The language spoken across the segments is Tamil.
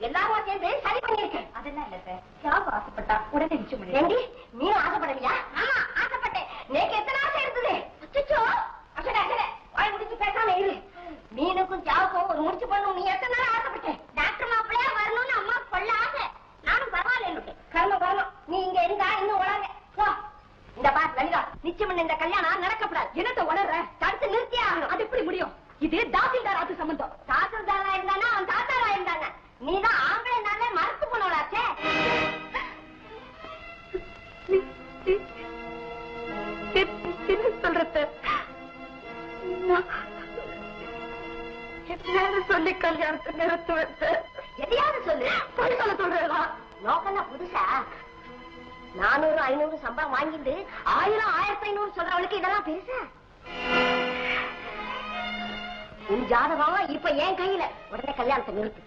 எல்லாரும் சேர்ந்து சரி பண்ணிருக்கேன். அதெல்லாம் இல்ல சார், யாரு ஆசைப்பட்டா உடனே நிச்சயம். நீ ஆசைப்படலையா? ஆமா ஆசைப்பட்டேன். நேக்கு எத்தனை ஆசை இருந்தது. வாய் முடிச்சு பேசாம இரு. மீனுக்கும் சாவுக்கும் ஒரு முடிச்சு பண்ணணும். நீ எத்தனை நாள் ஆசைப்பட்டேன். டாக்டர் மாப்பிள்ளையா வரணும்னு அம்மா கொள்ள ஆசை. நானும் பரவாயில்ல. கர்மம் வரணும். நீ இங்க இருந்தா இன்னும் உலக இந்த பாஸ் லலிதா, நிச்சயம் இந்த கல்யாணம் நடக்கப்படாது. என்னத்தை உணர்ற? தடுத்து நிறுத்தியே ஆகணும். அது எப்படி முடியும்? இது தாசில்தார் ஆத்து சம்பந்தம். தாசில்தாரா இருந்தானா அவன் தாத்தாரா இருந்தாங்க. நீதான் ஆம்பளை நாளே மறுத்து போனவளாச்சே. சொல்றது சொல்லி கல்யாணத்தை நிறுத்துவேன். எதையாவது சொல்லு. சொல்ல சொல்றா நோக்கம்னா புதுசா 400 500 சம்பளம் வாங்கிட்டு 1000 1500 சொல்றவளுக்கு இதெல்லாம் பெருசா? உன் ஜாதகம் இப்ப என் கையில. உடனே கல்யாணத்தை நிறுத்து.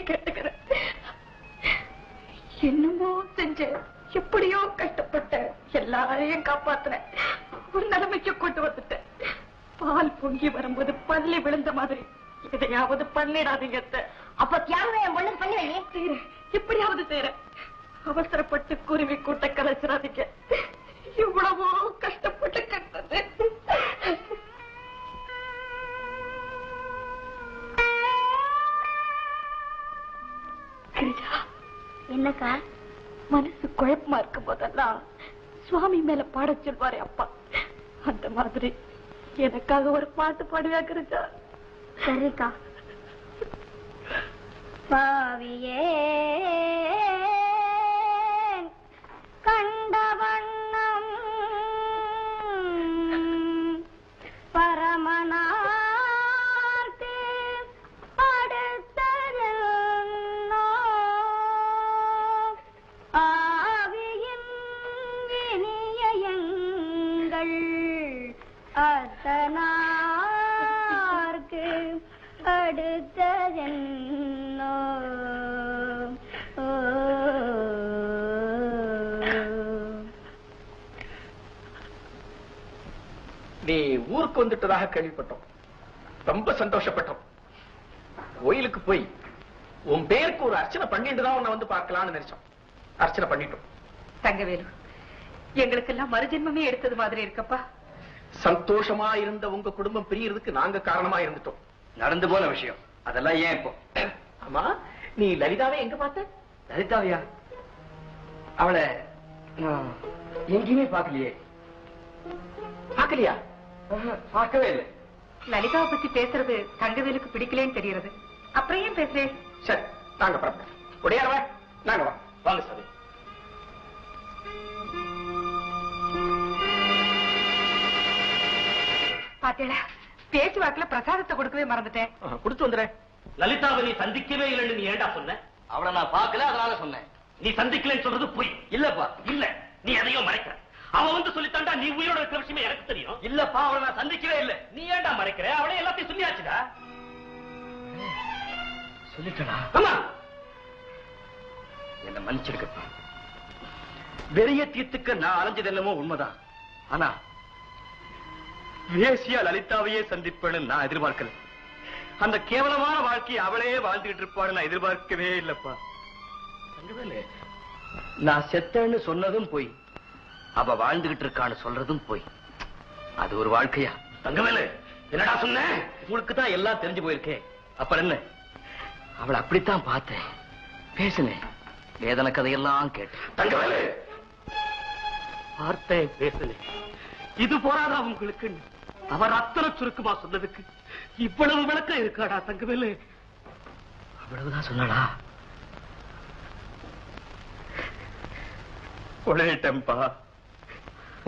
கேட்டுக்கிறேன். என்னமோ செஞ்ச, எப்படியோ கஷ்டப்பட்ட, எல்லாரையும் காப்பாத்தினேன். ஒரு நிலைமைக்கு கொண்டு வந்துட்டேன். பால் பொங்கி வரும்போது பள்ளி விழுந்த மாதிரி எதையாவது பண்ணிடாதீங்க. அப்ப தியாகம் என் பொண்ணுக்கு பண்ணி வையே. செய்யறேன், எப்படியாவது செய்யறேன். அவசரப்பட்டு குருவி கூட்ட கலைச்சிடாதீங்க. இவ்வளவோ கஷ்டப்பட்டு கட்டது. என்னக்கா மனசு குழப்பமா இருக்கும் போதெல்லாம் சுவாமி மேல பாட சொல்வாரே அப்பா, அந்த மாதிரி எனக்காக ஒரு பாட்டு பாடுவா கிருஜா? சரிக்கா. பாவியே கண்ட வண்ணம் பரமனார்க்கு அடுத்தது ஆவியின் வினியங்கள் அத்தனார்க்கு அடுத்ததென்னோ. நீ ஊருக்கு வந்துட்டதாக கேள்விப்பட்டோம். ரொம்ப சந்தோஷப்பட்டோம். கோயிலுக்கு போய் உன் பேருக்கு ஒரு அர்ச்சனை பண்ணிட்டு தான் உன்னை வந்து பார்க்கலாம்னு நினைச்சோம். அர்ச்சனை பண்ணிட்டோம். தங்கவேலு, எங்களுக்கு எல்லாம் மறுஜென்மமே எடுத்தது மாதிரி இருக்கப்பா. சந்தோஷமா இருந்த உங்க குடும்பம் பிரியறதுக்கு நாங்க காரணமா இருந்துட்டோம். நடந்து போன விஷயம் அதெல்லாம் ஏன் இப்போ? ஆமா, நீ லலிதாவை எங்க பார்த்த? லலிதாவையா? அவளை எங்கேயுமே பார்க்கலையே. பார்க்கலையா? பார்க்கவே இல்லை. லலிதாவை பத்தி பேசுறது தங்கவேலுக்கு பிடிக்கலன்னு தெரியுது. அப்புறம் ஏன் பேசுறேன்? சரி, நாங்க பரப்போம். உடையாரவா, நாங்க வாங்க சாமி. பாத்தேடா, பேச்சுவாக்குல பிரசாதத்தை கொடுக்கவே மறந்துட்டேன். கொடுத்து வந்துடுறேன். லலிதாவை நீ சந்திக்கவே இல்லைன்னு நீ ஏண்டா சொன்ன? அவளை நான் பார்க்கல, அதனால சொன்னேன். நீ சந்திக்கலன்னு சொல்றது பொய். இல்லப்பா. இல்ல, நீ எதையோ மறைக்கிற. அவ வந்து சொல்லித்தாண்டா நீ உயிரோட இருக்கிற விஷயமே எனக்கு தெரியும். இல்லப்பா, அவளை நான் சந்திக்கவே இல்லை. நீ ஏண்டா மறைக்கிற? அவளே எல்லாத்தையும் சொல்லியாச்சுடா. சொல்லிட்டா? ஆமா. என்ன மன்னிச்சிருக்கப்பா. வெறிய தீர்த்துக்க நான் அலைஞ்சது என்னமோ உண்மைதான். ஆனா வேசியா லலிதாவையே சந்திப்பேன்னு நான் எதிர்பார்க்கல. அந்த கேவலமான வாழ்க்கையை அவளே வாழ்ந்துகிட்டு இருப்பான்னு நான் எதிர்பார்க்கவே இல்லப்பா. நான் செத்தேன்னு சொன்னதும் போய், அவ வாழ்ந்துகிட்டு இருக்கான்னு சொல்றதும் போய். அது ஒரு வாழ்க்கையா? தங்கவேலு, என்னடா சொன்ன? உங்களுக்கு தான் எல்லாம் தெரிஞ்சு போயிருக்கேன். அப்புறம் என்ன? அவளை அப்படித்தான் பார்த்தேன், பேசினேன், வேதனை கதையெல்லாம் கேட்டேன். தங்கவேலு, பார்த்தேன், பேசினேன், இது போறாதா உங்களுக்கு? அவர் அத்தனை சுருக்கமா சொன்னதுக்கு இவ்வளவு விளக்கம் இருக்காடா தங்கவேலு? அவ்வளவுதான் சொன்னாடா? உளறிட்டேன்பா,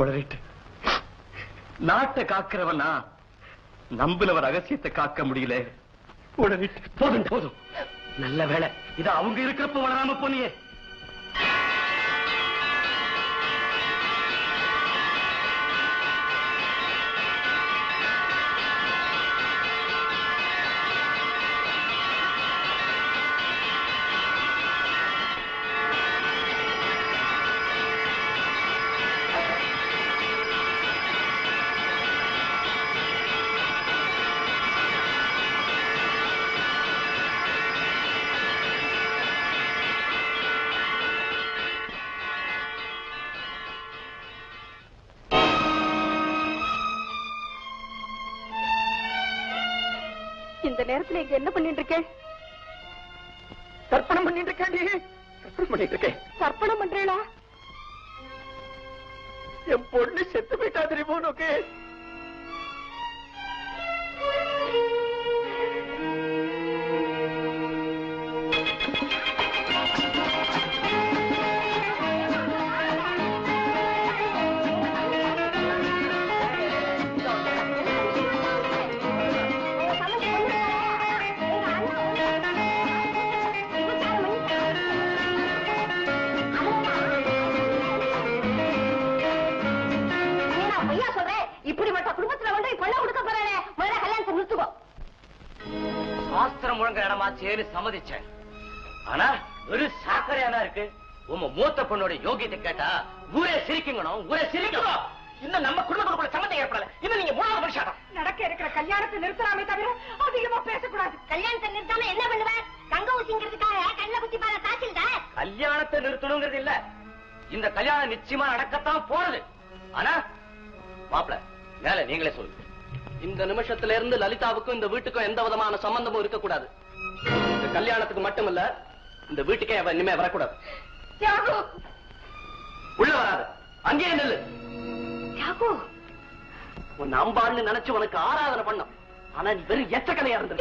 உளறிட்டு. நாட்டை காக்கிறவனா நம்பினவ ரகசியத்தை காக்க முடியல. உளறிட்டு. போதும் போதும், நல்ல வேலை இது அவங்க இருக்கிறப்ப வளராம போனியே. இந்த நேரத்துல இங்க என்ன பண்ணிட்டு இருக்கேன்? தர்ப்பணம் பண்ணிட்டு இருக்கேன். தர்ப்பணம் பண்ணிட்டு இருக்கேன். தர்ப்பணம் பண்றீங்களா? என் பொண்ணு செத்து போயிட்டா தெரியுமோ உனக்கு? இப்படிப்பட்ட குடும்பத்துல வந்து பொண்ணை கொடுக்க போறானே, முதல்ல கல்யாணத்தை நிறுத்துக்கோ. சாஸ்திரம் முழங்க இடமாச்சேன்னு சம்மதிச்சேன். ஆனா ஒரு சாக்கரையானா இருக்கு. உங்க மூத்த பொண்ணோட யோகியத்தை கேட்டா ஊரே சிரிக்கணும், ஊரே சிரிக்கணும். இன்னும் நம்ம குடும்பத்துக்குள்ள சம்மந்தம் ஏற்படல. இன்னும் நீங்க மூணாவது மனுஷாதான். நடக்க இருக்கிற கல்யாணத்தை நிறுத்தலாமே தவிர அதிகமா பேசக்கூடாது. கல்யாணத்தை நிறுத்தாம என்ன பண்ணுவேன்? தங்க ஊசிங்கிறதுக்காக கண்ணை குத்தி பாரு தாசில்தார். கல்யாணத்தை நிறுத்தணுங்கிறது இல்ல, இந்த கல்யாணம் நிச்சயமா நடக்கத்தான் போறது. ஆனா மாப்பிள மேல நீங்களே சொல்லுங்க. இந்த நிமிஷத்துல இருந்து லலிதாவுக்கும் இந்த வீட்டுக்கும் எந்த விதமான சம்பந்தமும் இருக்கக்கூடாது. இந்த கல்யாணத்துக்கு மட்டுமல்ல, இந்த வீட்டுக்கே அவ இனிமே வரக்கூடாது. தியாகு, உள்ள வராது, அங்கேயே நெல்லு. தியாகு, உன் அம்பாள்னு நினைச்சு உனக்கு ஆராதனை பண்ணோம். ஆனா நீ வெறும் எச்சக்கலையா இருந்த.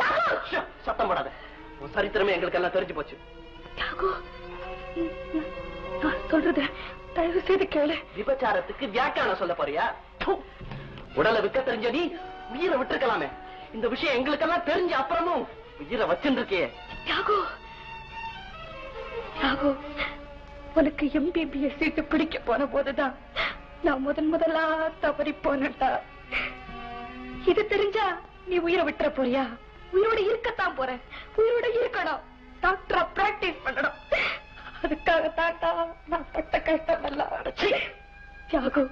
சத்தம் போடாத. உன் சரித்திரமே எங்களுக்கு எல்லாம் தெரிஞ்சு போச்சு. தியாகு, நான் சொல்றது தயவு செய்து கேளு. விபச்சாரத்துக்கு வியாக்கியானம் சொல்ல போறியா? உடலை விற்க தெரிஞ்ச நீ உயிரை விட்டுருக்கலாமே. இந்த விஷயம் எங்களுக்கெல்லாம் தெரிஞ்ச அப்புறமும் உயிரை வச்சுருக்கே. தியாகு, தியாகு, உனக்கு MBBS சீட்டு பிடிக்க போன போதுதான் நான் முதலா தவறி போனட்டா. இது தெரிஞ்சா நீ உயிரை விட்டுற போறியா? உயிரோட இருக்கத்தான் போற. உயிரோட இருக்கணும், டாக்டரா பிராக்டிஸ் பண்ணணும். அதுக்காக தாத்தா நான் பட்ட கஷ்டம் எல்லாம். தியாகு,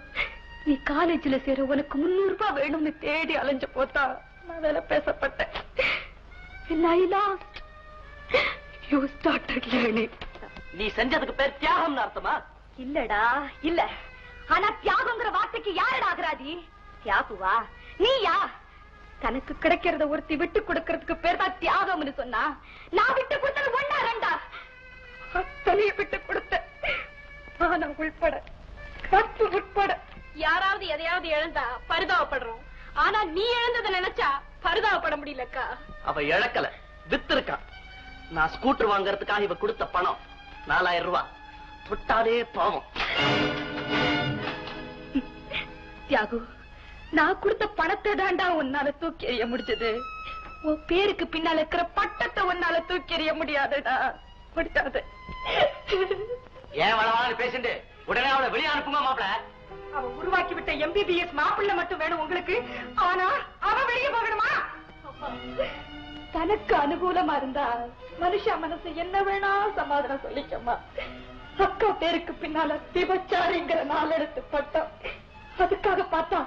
நீ காலேஜ்ல சேர உனக்கு 300 ரூபாய் வேணும்னு தேடி அலைஞ்ச போதா நான் வேலை பேசப்பட்டேன். You started learning. நீ செஞ்சதுக்கு பேர் தியாகம் அர்த்தமா? இல்லடா இல்ல. ஆனா தியாகங்கிற வார்த்தைக்கு யாரடா அகராதி? தியாகுவா நீயா? தனக்கு கிடைக்கிறத ஒருத்தி விட்டு கொடுக்கறதுக்கு பேர் தான் தியாகம்னு சொன்னா, நான் விட்டு கொடுத்தது 1 2 அத்தனைய விட்டு கொடுத்த. ஆனா உள்பட, கற்பு உட்பட யாராவது எதையாவது இழந்தா பரிதாபப்படுறோம். ஆனா நீ இழந்ததை நினைச்சா பரிதாபப்பட முடியலக்கா. அவ இழக்கல, வித்திருக்கா. நான் ஸ்கூட்டர் வாங்கறதுக்காக இவ கொடுத்த பணம் 4000 ரூபாய். தொட்டாலே பாவம். தியாகு, நான் கொடுத்த பணத்தை தாண்டா உன்னால தூக்கி எறிய முடிஞ்சது. உன் பேருக்கு பின்னால இருக்கிற பட்டத்தை உன்னால தூக்கி எறிய முடியாதுடா. முடியாது. ஏன் வளவாளு பேசிட்டு உடனே அவளை வெளியே அனுப்புங்க மாப்பிள. அவ உருவாக்கி விட்ட MBBS மாப்பிள்ளை மட்டும் வேணும் உங்களுக்கு. ஆனா அவ வெளியே போகணுமா? தனக்கு அனுகூலமா இருந்தா மனுஷ மனசு என்ன வேணா சமாதானம் சொல்லிக்கம்மா. அக்கா பேருக்கு பின்னால விபச்சாரிங்கிற 4 எழுத்து பட்டம். அதுக்காக பார்த்தா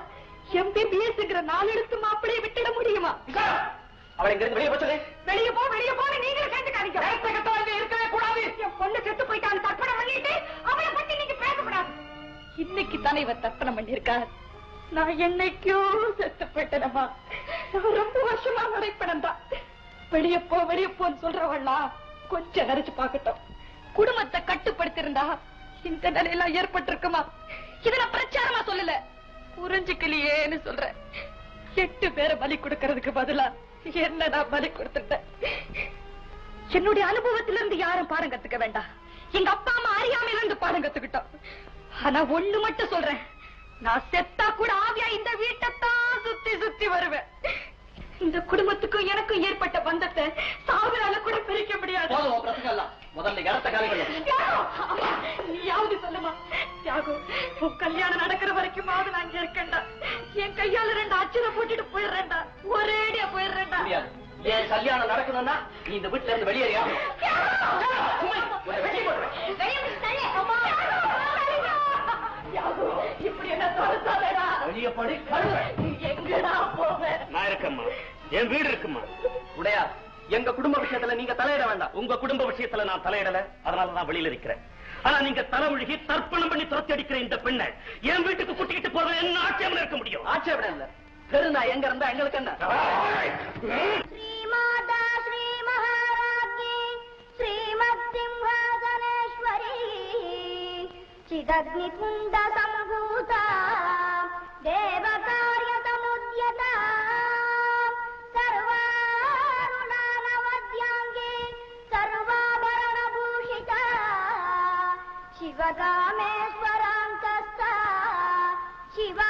MBBSங்கிற 4 எழுத்து மாப்பிளையை விட்டுட முடியுமா? அவளை இங்க வெளியே போச்சது. வெளியே போ, வெளியே போன்னு நீங்களும் கேட்டுக்காதீங்க. இருக்கவே கூடாது. என் பொண்ணு செத்து போயிட்டான்னு தர்ப்பணம் பண்ணிட்டு அவளை பத்தி நீங்க பேசக்கூடாது. இன்னைக்கு தானே இவ தர்ப்பணம் பண்ணிருக்கா. நான் என்னைக்கோ செத்து போயிட்டேனம்மா. நான் ரொம்ப வருஷமா நடைப்பணம் தான். வெளியே போ, வெளியே போன்னு சொல்றவள்ளா கொஞ்சம் நினைச்சு பாக்கட்டும். குடும்பத்தை கட்டுப்படுத்திருந்தா இந்த நிலையெல்லாம் ஏற்பட்டிருக்குமா? இத நான் பிரச்சாரமா சொல்லல, புரிஞ்சுக்கலையேன்னு சொல்றேன். 8 பேரை பலி கொடுக்கறதுக்கு பதிலா என்னடா பலி கொடுத்துட்டேன். என்னுடைய அனுபவத்திலிருந்து யாரும் பாடம் கத்துக்க வேண்டாம். எங்க அப்பா அம்மா அறியாமையில இருந்து பாடம் கத்துக்கிட்டோம். ஆனா ஒண்ணு மட்டும் சொல்றேன், நான் செத்தா கூட ஆவியா இந்த வீட்டைத்தான் சுத்தி சுத்தி வருவேன். இந்த குடும்பத்துக்கும் எனக்கும் ஏற்பட்ட பந்தத்தை சாகுனால கூட பிரிக்க முடியாது. முதல்ல இடத்த காலிகள். நீயாவது சொல்லுமா தியாகு, உன் கல்யாணம் நடக்கிற வரைக்குமாவது நான் இங்க இருக்கேன்டா. என் கையால 2 அச்சுரை போட்டுட்டு போயிடுறேன்டா. ஒரேடியா போயிடுறேன்டா. என் கல்யாணம் நடக்கணும்னா நீ இந்த வீட்டுல இருந்து வெளியேறியா? இப்படி என்ன தொடர்ந்தாடா? வெளியே படி. எங்கடா போவேன்? நான் இருக்கம்மா, என் வீடு இருக்குமா. உடையா, எங்க குடும்ப விஷயத்துல நீங்க தலையிட வேண்டாம். உங்க குடும்ப விஷயத்துல நான் தலையிடல, அதனால நான் வெளியில இருக்கிறேன். ஆனா நீங்க தலைமுழுகி தர்ப்பணம் பண்ணி துரத்தி அடிக்கிற இந்த பெண்ணை என் வீட்டுக்கு கூட்டிக்கிட்டு போறது என்ன ஆட்சேபம் இருக்க முடியும்? ஆட்சேபம் இல்ல, தெரு நான் எங்க இருந்தா எங்களுக்கு என்ன? चिदग्निकुण्ड सम्भूता देवकार्यसमुद्यता सर्वारुणानवद्याङ्गे सर्वाभरणभूषिता शिवकामेश्वराङ्कस्था शिवा